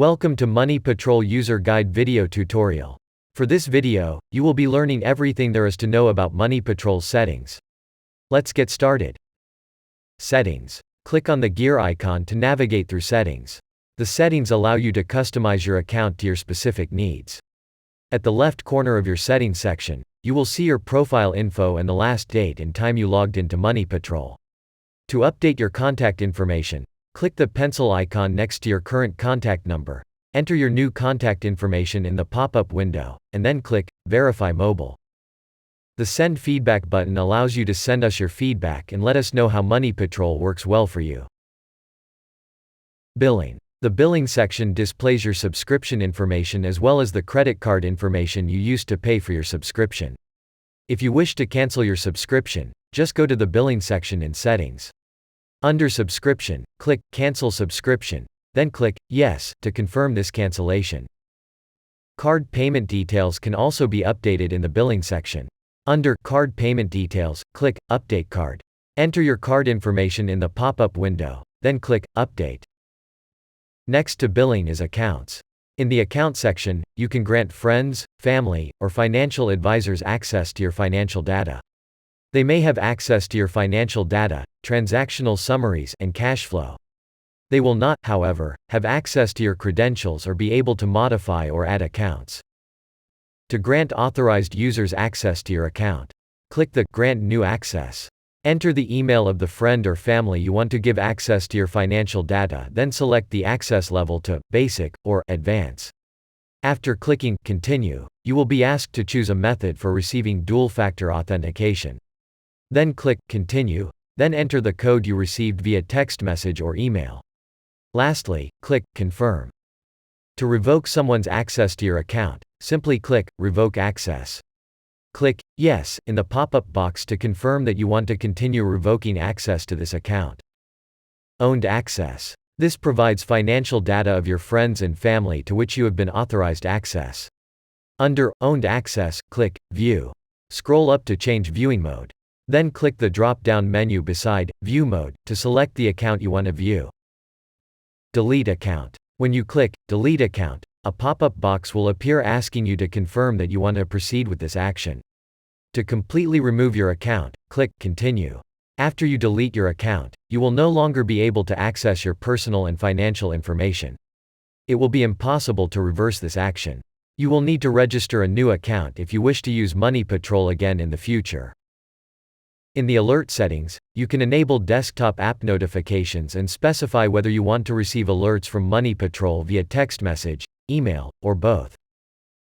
Welcome to Money Patrol User Guide video tutorial. For this video, you will be learning everything there is to know about Money Patrol's settings. Let's get started. Settings. Click on the gear icon to navigate through settings. The settings allow you to customize your account to your specific needs. At the left corner of your settings section, you will see your profile info and the last date and time you logged into Money Patrol. To update your contact information, click the pencil icon next to your current contact number, enter your new contact information in the pop-up window, and then click Verify Mobile. The Send Feedback button allows you to send us your feedback and let us know how Money Patrol works well for you. Billing. The billing section displays your subscription information as well as the credit card information you used to pay for your subscription. If you wish to cancel your subscription, just go to the billing section in Settings. Under Subscription, click Cancel Subscription, then click Yes to confirm this cancellation. Card payment details can also be updated in the billing section. Under Card Payment Details, click Update Card. Enter your card information in the pop-up window, then click Update. Next to billing is Accounts. In the Account section, you can grant friends, family, or financial advisors access to your financial data. They may have access to your financial data, transactional summaries, and cash flow. They will not, however, have access to your credentials or be able to modify or add accounts. To grant authorized users access to your account, click the Grant New Access. Enter the email of the friend or family you want to give access to your financial data, then select the access level to Basic or Advance. After clicking Continue, you will be asked to choose a method for receiving dual-factor authentication. Then click Continue, then enter the code you received via text message or email. Lastly, click Confirm. To revoke someone's access to your account, simply click Revoke Access. Click Yes in the pop-up box to confirm that you want to continue revoking access to this account. Owned Access. This provides financial data of your friends and family to which you have been authorized access. Under Owned Access, click View. Scroll up to change viewing mode. Then click the drop-down menu beside View Mode to select the account you want to view. Delete Account. When you click Delete Account, a pop-up box will appear asking you to confirm that you want to proceed with this action. To completely remove your account, click Continue. After you delete your account, you will no longer be able to access your personal and financial information. It will be impossible to reverse this action. You will need to register a new account if you wish to use Money Patrol again in the future. In the Alert settings, you can enable desktop app notifications and specify whether you want to receive alerts from Money Patrol via text message, email, or both.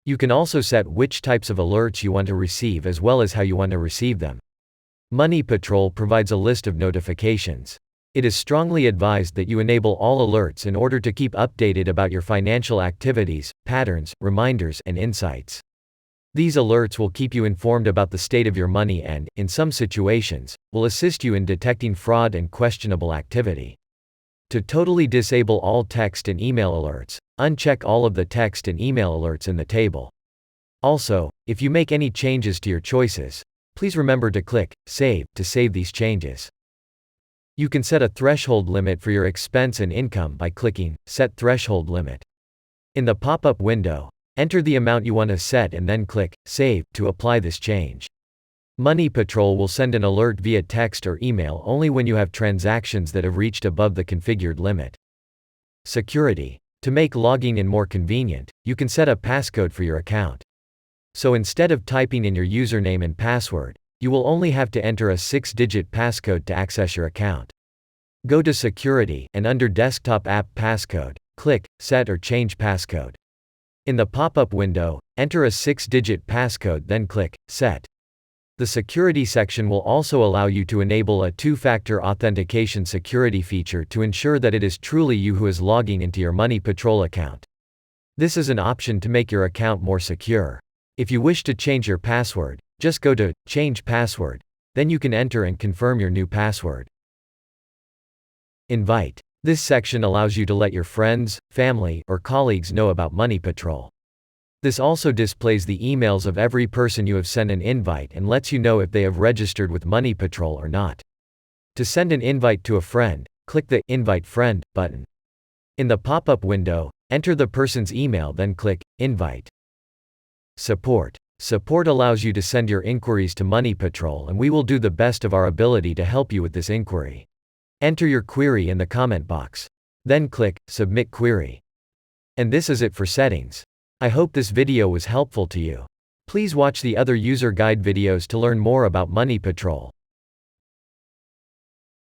You can also set which types of alerts you want to receive as well as how you want to receive them. Money Patrol provides a list of notifications. It is strongly advised that you enable all alerts in order to keep updated about your financial activities, patterns, reminders, and insights. These alerts will keep you informed about the state of your money and, in some situations, will assist you in detecting fraud and questionable activity. To totally disable all text and email alerts, uncheck all of the text and email alerts in the table. Also, if you make any changes to your choices, please remember to click Save to save these changes. You can set a threshold limit for your expense and income by clicking Set Threshold Limit. In the pop-up window, enter the amount you want to set and then click Save to apply this change. Money Patrol will send an alert via text or email only when you have transactions that have reached above the configured limit. Security. To make logging in more convenient, you can set a passcode for your account. So instead of typing in your username and password, you will only have to enter a 6-digit passcode to access your account. Go to Security and under Desktop App Passcode, click Set or Change Passcode. In the pop-up window, enter a 6-digit passcode, then click Set. The Security section will also allow you to enable a 2-factor authentication security feature to ensure that it is truly you who is logging into your Money Patrol account. This is an option to make your account more secure. If you wish to change your password, just go to Change Password, then you can enter and confirm your new password. Invite. This section allows you to let your friends, family, or colleagues know about Money Patrol. This also displays the emails of every person you have sent an invite and lets you know if they have registered with Money Patrol or not. To send an invite to a friend, click the Invite Friend button. In the pop-up window, Enter the person's email, then click Invite. Support. Support allows you to send your inquiries to Money Patrol, and we will do the best of our ability to help you with this inquiry. Enter your query in the comment box. Then click Submit Query. And this is it for settings. I hope this video was helpful to you. Please watch the other user guide videos to learn more about Money Patrol.